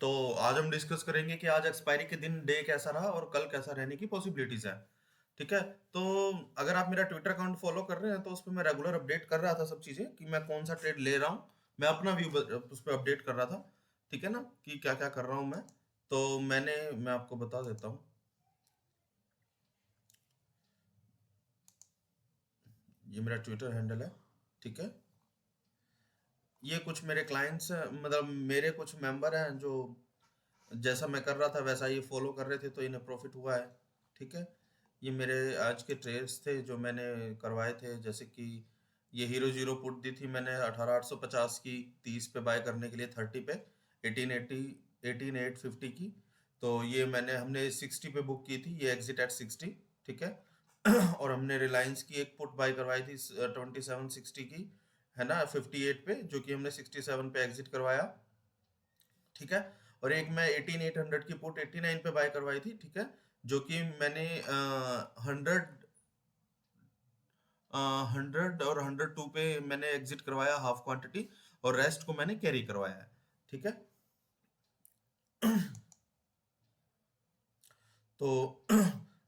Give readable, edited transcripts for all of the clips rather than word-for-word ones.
तो आज हम डिस्कस करेंगे कि आज एक्सपायरी के दिन डे कैसा रहा और कल कैसा रहने की पॉसिबिलिटीज है। ठीक है। तो अगर आप मेरा ट्विटर अकाउंट फॉलो कर रहे हैं तो उस पर मैं रेगुलर अपडेट कर रहा था सब चीजें कि मैं कौन सा ट्रेड ले रहा हूँ। मैं अपना व्यू उस पर अपडेट कर रहा था। ठीक है ना, कि क्या क्या कर रहा हूँ मैं। तो मैं आपको बता देता हूँ। ये मेरा ट्विटर हैंडल है। ठीक है। ये कुछ मेरे क्लाइंट्स, मतलब मेरे कुछ मेंबर हैं जो जैसा मैं कर रहा था वैसा ये फॉलो कर रहे थे, तो इन्हें प्रॉफिट हुआ है। ठीक है। ये मेरे आज के ट्रेड्स थे जो मैंने करवाए थे, जैसे कि ये हीरो जीरो पुट दी थी मैंने 18,850 की, 30 पे बाय करने के लिए 30 पे, 1880, 18,850 की। तो ये हमने 60 पे बुक की थी, ये एग्जिट एट 60। ठीक है। और हमने रिलायंस की एक पुट बाय करवाई थी 2760 की, है ना, 58 पे, जो कि हमने 67 पे एग्जिट करवाया। ठीक है। और एक मैं 18,800 की पुट 89 पे बाय करवाई थी। ठीक है। जो कि मैंने 100 और 102 पे मैंने एग्जिट करवाया हाफ क्वांटिटी, और रेस्ट को मैंने कैरी करवाया है। ठीक है। तो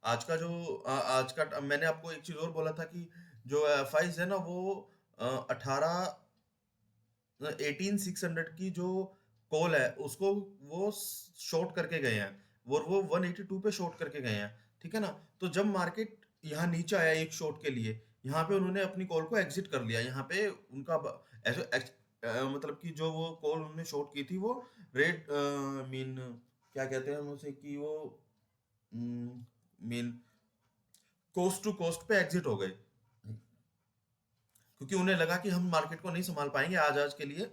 आज का जो आज का मैंने आपको एक चीज और बोला था कि जो एफ है ना, वो 18,600 की जो कॉल है उसको वो शॉर्ट करके गए हैं। वो 182 पे शॉर्ट करके गए हैं। ठीक है ना। तो जब मार्केट यहाँ नीचे आया एक शॉर्ट के लिए, यहाँ पे उन्होंने अपनी कॉल को एग्जिट कर लिया। यहाँ पे उनका ऐसे मतलब कि जो वो कॉल उन्होंने शॉर्ट की थी वो रेड मीन, क्या कहते हैं हम उसे, कि वो मीन कोस्ट टू कोस्ट पे एग्जिट हो गए, क्योंकि उन्हें लगा कि हम मार्केट को नहीं संभाल पाएंगे आज आज के लिए।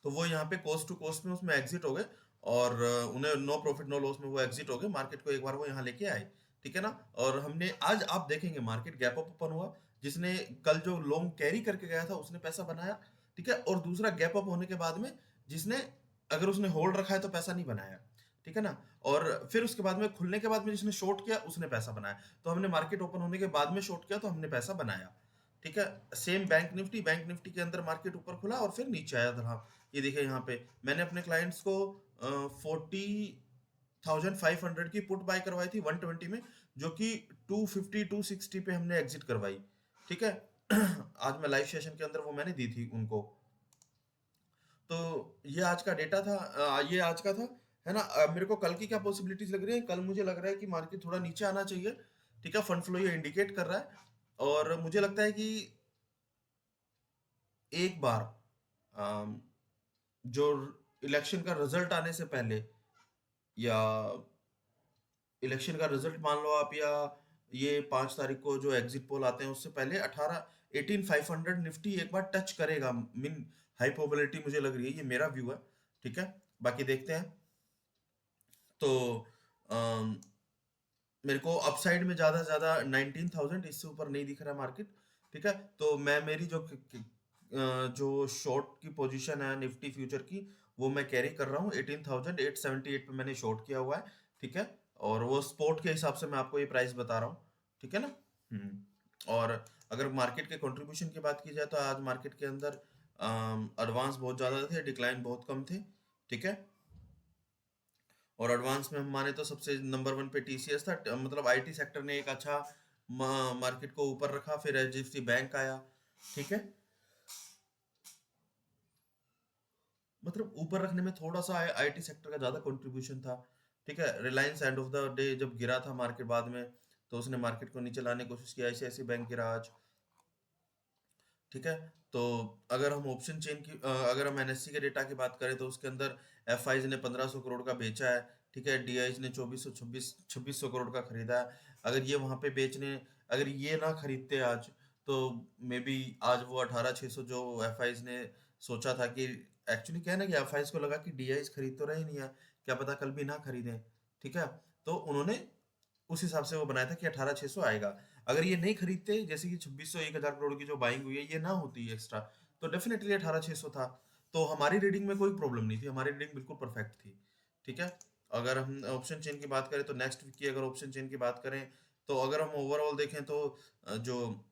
तो वो यहाँ पे कोस्ट टू कोस्ट में उसमें एग्जिट हो गए, और उन्हें नो प्रॉफिट नो लॉस में वो एग्जिट हो गए। मार्केट को एक बार वो यहाँ लेके आए। ठीक है ना। और हमने आज आप देखेंगे मार्केट गैप अप ओपन हुआ। जिसने कल जो लॉन्ग कैरी करके गया था उसने पैसा बनाया। ठीक है। और दूसरा गैप अप होने के बाद में जिसने, अगर उसने होल्ड रखा है तो पैसा नहीं बनाया। ठीक है ना। और फिर उसके बाद में खुलने के बाद में जिसने शॉर्ट किया उसने पैसा बनाया। तो हमने मार्केट ओपन होने के बाद में शॉर्ट किया तो हमने पैसा बनाया। ठीक है। सेम बैंक निफ्टी के अंदर मार्केट ऊपर खुला और फिर नीचे आया था। ये देखिए यहाँ पे मैंने अपने क्लाइंट्स को 40,500 की पुट बाय करवाई थी 120 में, जो कि 250 260 पे हमने एग्जिट करवाई। ठीक है। आज मैं लाइव सेशन के अंदर वो मैंने दी थी उनको। तो ये आज का डेटा था, ये आज का था, है ना। मेरे को कल की क्या पॉसिबिलिटीज लग रही है, कल मुझे लग रहा है कि मार्केट थोड़ा नीचे आना चाहिए। ठीक है। फंड फ्लो ये इंडिकेट कर रहा है। और मुझे लगता है कि एक बार अम, जो इलेक्शन का रिजल्ट आने से पहले, या इलेक्शन का रिजल्ट मान लो आप, या ये 5 तारीख को जो एग्जिट पोल आते हैं उससे पहले 18,500 निफ्टी एक बार टच करेगा। मीन हाई प्रोबेबिलिटी मुझे लग रही है, ये मेरा व्यू है। ठीक है। बाकी देखते हैं। तो अम, मेरे को अपसाइड में ज्यादा से ज्यादा 19,000, इससे ऊपर नहीं दिख रहा मार्केट। ठीक है। तो मैं मेरी जो शॉर्ट की पोजीशन है निफ्टी फ्यूचर की, वो मैं कैरी कर रहा हूँ 18,878 पे मैंने शॉर्ट किया हुआ है। ठीक है। और वो स्पॉट के हिसाब से मैं आपको ये प्राइस बता रहा हूँ। ठीक है ना। और अगर मार्केट के कंट्रीब्यूशन की बात की जाए तो आज मार्केट के अंदर एडवांस बहुत ज्यादा थे, डिक्लाइन बहुत कम थे। ठीक है। और एडवांस में हम माने तो सबसे नंबर वन पे टीसीएस था। मतलब आईटी सेक्टर ने एक अच्छा मार्केट को ऊपर रखा, फिर एचडीएफसी बैंक आया। ठीक है। मतलब ऊपर रखने में थोड़ा सा आईटी सेक्टर का ज्यादा कंट्रीब्यूशन था। ठीक है। Reliance end of the day जब गिरा था मार्केट बाद में, तो उसने मार्केट को नीचे लाने की कोशिश की। आईसीआईसी बैंक गिरा आज। ठीक है। तो अगर हम ऑप्शन चेन की अगर हम एनएससी के डेटा की बात करें तो उसके अंदर एफआईज ने 1,500 करोड़ का बेचा है। ठीक है। डीआईज ने 2,426 करोड़ का खरीदा है। अगर ये वहां पे बेचने, अगर ये ना खरीदते आज, तो मे बी आज वो 18,600 जो एफआईज ने सोचा था कि, एक्चुअली क्या है ना कि एफआईज को लगा कि डीआईज खरीद तो रहे नहीं है, क्या पता कल भी ना खरीदें। ठीक है। तो उन्होंने उस हिसाब से वो बनाया था कि 18,600 आएगा। अगर ये नहीं खरीदते, जैसे कि 2,600 1,000 करोड़ की जो बाइंग हुई है, ये ना होती एक्स्ट्रा, तो डेफिनेटली 18,600 था। तो हमारी रीडिंग में कोई प्रॉब्लम नहीं थी, हमारी रीडिंग बिल्कुल परफेक्ट थी। ठीक है। अगर हम ऑप्शन चेन की बात करें तो नेक्स्ट वीक की अगर ऑप्शन चेन की बात करें, तो अगर हम ओवरऑल देखें तो जो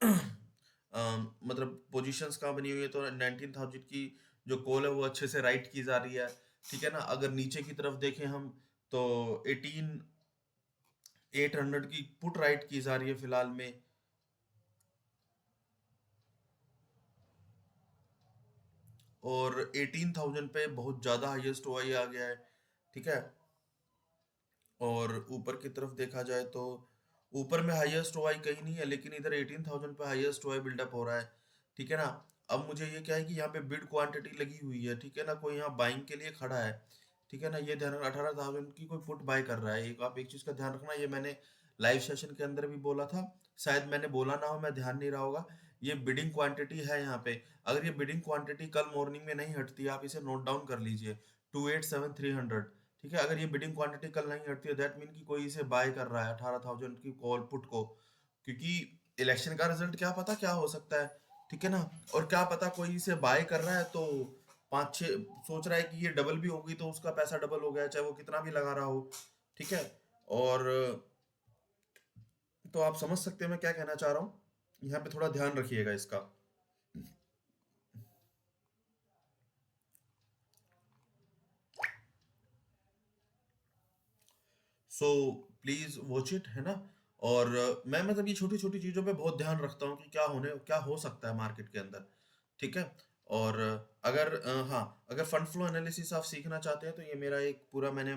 मतलब पोजीशंस कहाँ बनी हुई है, तो 19,000 की जो कॉल है वो अच्छे से राइट की जा रही है, ठीक है ना। अगर नीचे की तरफ देखें हम, तो 18,800 की पुट राइट की जा रही है फिलहाल में, और 18,000 पे बहुत ज़्यादा हाईएस्ट ओआई आ गया है, ठीक है। और ऊपर की तरफ देखा जाए तो ऊपर में हाईएस्ट ओआई कहीं नहीं है, लेकिन इधर 18,000 पे हाईएस्ट ओआई बिल्डअप हो रहा है, ठीक है ना। अब मुझे ये क्या है कि यहाँ पे बिड क्वांटिटी लगी हुई है, ठीक है ना, कोई यहाँ बाइंग के लिए खड़ा है, ठीक है ना। ये ध्यान रखना 18,000 की कोई पुट बाय कर रहा है, एक आप एक चीज का ध्यान रखना, ये मैंने लाइव सेशन के अंदर भी बोला था, शायद मैंने बोला ना हो, मैं ध्यान नहीं रहा होगा। ये बिडिंग क्वांटिटी है यहाँ पे, अगर ये बिडिंग क्वांटिटी कल मॉर्निंग में नहीं हटती, आप इसे नोट डाउन कर लीजिए, 287,300, ठीक है। अगर ये बिडिंग क्वांटिटी कल नहीं हटती है, दैट मीन कि कोई इसे बाय कर रहा है 18,000 की कॉल पुट को, क्योंकि इलेक्शन का रिजल्ट क्या पता क्या हो सकता है, ठीक है ना। और क्या पता कोई इसे बाय कर रहा है तो पाँच छः सोच रहा है कि ये डबल भी होगी, तो उसका पैसा डबल हो गया, चाहे वो कितना भी लगा रहा हो, ठीक है। और तो आप समझ सकते हैं मैं क्या कहना चाह रहा हूँ, यहाँ पे थोड़ा ध्यान रखिएगा इसका। सो प्लीज वॉच इट, है ना। और मैं मतलब ये छोटी छोटी चीजों पे बहुत ध्यान रखता हूँ कि क्या हो सकता है मार्केट के अंदर, ठीक है। और अगर हाँ, अगर फंड फ्लो एनालिसिस आप सीखना चाहते हैं तो ये मेरा एक पूरा मैंने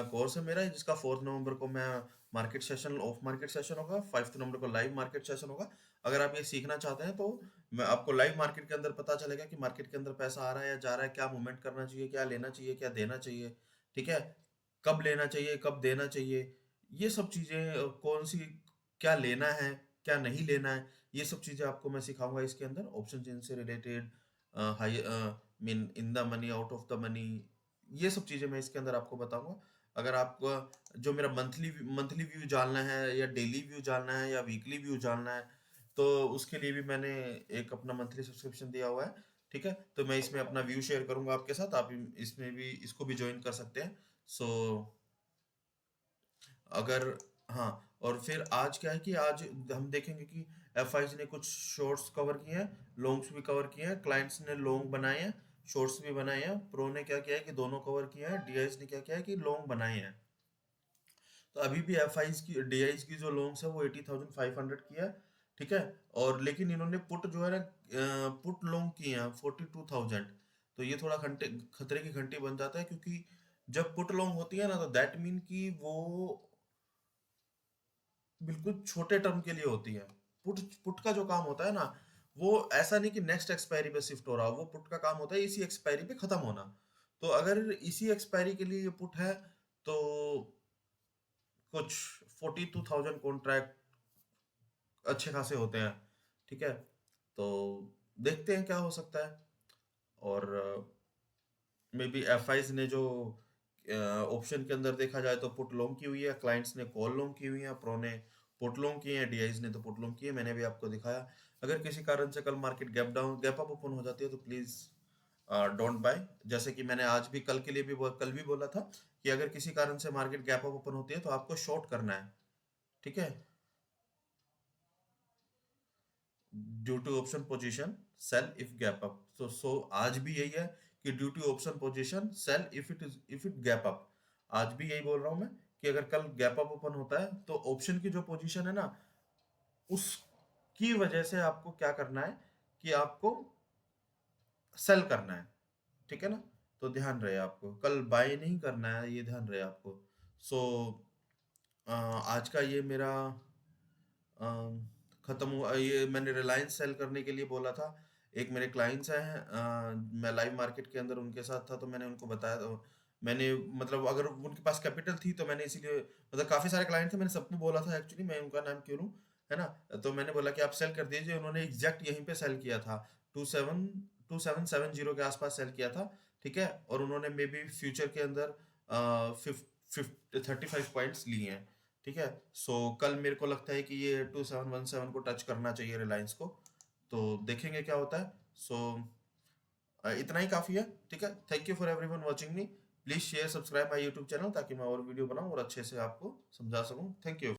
कोर्स है मेरा, जिसका 4 नवंबर को मैं market session, of market session होगा, 5 नवंबर को लाइव मार्केट सेशन होगा। अगर आप ये सीखना चाहते हैं तो मैं आपको लाइव मार्केट के अंदर पता चलेगा कि मार्केट के अंदर पैसा आ रहा है या जा रहा है, क्या मूवमेंट करना चाहिए, क्या लेना चाहिए, क्या देना चाहिए, ठीक है। कब लेना चाहिए, कब देना चाहिए, ये सब चीज़ें, कौन सी, क्या लेना है, क्या नहीं लेना है, ये सब चीज़ें आपको मैं सिखाऊंगा इसके अंदर, ऑप्शन चेन से related, high mean in the money, out of the money, ये सब चीज़ें मैं इसके अंदर आपको बताऊंगा। अगर आपको जो मेरा मंथली मंथली व्यू जानना है, या डेली व्यू जानना है, या वीकली व्यू जानना है, तो उसके लिए भी मैंने एक अपना मंथली सब्सक्रिप्शन दिया हुआ है, ठीक है। तो मैं इसमें अपना व्यू शेयर करूंगा आपके साथ, आप इसमें भी इसको भी ज्वाइन कर सकते हैं। सो अगर हाँ, और फिर आज क्या है कि आज हम देखेंगे कि एफ ने कुछ शॉर्ट्स कवर किए हैं, लॉन्ग्स भी कवर किए हैं, क्लाइंट्स ने लॉन्ग बनाए हैं, शॉर्ट्स भी बनाए हैं, प्रो ने क्या किया है कि दोनों कवर किए हैं, डीआईज ने क्या किया है कि लॉन्ग बनाए हैं। तो अभी भी एफ की डीआईज की जो लॉन्ग्स है वो 80,500 की है, ठीक है। और लेकिन इन्होंने पुट जो है ना, पुट लॉन्ग किए हैं 42,000, तो ये थोड़ा घंटे खतरे की घंटी बन जाता है, क्योंकि जब पुट लॉन्ग होती है ना, तो दैट मीन कि वो बिल्कुल छोटे टर्म के लिए होती है। पुट पुट का जो काम होता है ना, वो ऐसा नहीं कि नेक्स्ट एक्सपायरी पे शिफ्ट हो रहा हो, वो पुट का काम होता है इसी एक्सपायरी पे खत्म होना। तो अगर इसी एक्सपायरी के लिए ये पुट है, तो कुछ 42,000 कॉन्ट्रैक्ट अच्छे खासे होते हैं, ठीक है। तो देखते हैं क्या हो सकता है। और मे बी एफ ने जो ऑप्शन के अंदर देखा जाए तो पुट लॉन्ग की हुई है, क्लाइंट्स ने कॉल लॉन्ग की हुई है, प्रो ने पुट लॉन्ग की है, डीआईज ने तो पुट लॉन्ग की है, मैंने भी आपको दिखाया। अगर किसी कारण से कल मार्केट गैप अप ओपन हो जाती है तो प्लीज डोंट बाय, जैसे कि मैंने आज भी, कल के लिए भी कल भी बोला था कि अगर किसी कारण से मार्केट गैप अप ओपन होती है तो आपको शॉर्ट करना है, ठीक है। Due to option position sell if gap up, so आज भी यही है कि due to option position sell if it gap up, आज भी यही बोल रहा हूं मैं कि अगर कल गैप अप ओपन होता है तो ऑप्शन की जो पोजीशन है ना, उसकी वजह से आपको क्या करना है कि आपको सेल करना है, ठीक है ना। तो ध्यान रहे, आपको कल बाय नहीं करना है, ये ध्यान रहे आपको। सो आज का ये मेरा खत्म हुआ, ये मैंने रिलायंस सेल करने के लिए बोला था। एक मेरे क्लाइंट्स हैं, मैं लाइव मार्केट के अंदर उनके साथ था, तो मैंने उनको बताया, तो मैंने मतलब अगर उनके पास कैपिटल थी तो मैंने इसीलिए, मतलब काफ़ी सारे क्लाइंट थे, मैंने सबको बोला था एक्चुअली, मैं उनका नाम क्यों लूँ, है ना। तो मैंने बोला कि आप सेल कर दीजिए, उन्होंने एग्जैक्ट यहीं पे सेल किया था, 2770 के आसपास सेल किया था, ठीक है। और उन्होंने मे बी फ्यूचर के अंदर 35 पॉइंट्स लिए हैं, ठीक है। सो कल मेरे को लगता है कि ये 2717 को टच करना चाहिए रिलायंस को, तो देखेंगे क्या होता है। सो इतना ही काफ़ी है, ठीक है। Thank you for everyone watching me, please share subscribe my YouTube channel, ताकि मैं और वीडियो बनाऊं और अच्छे से आपको समझा सकूं। Thank you.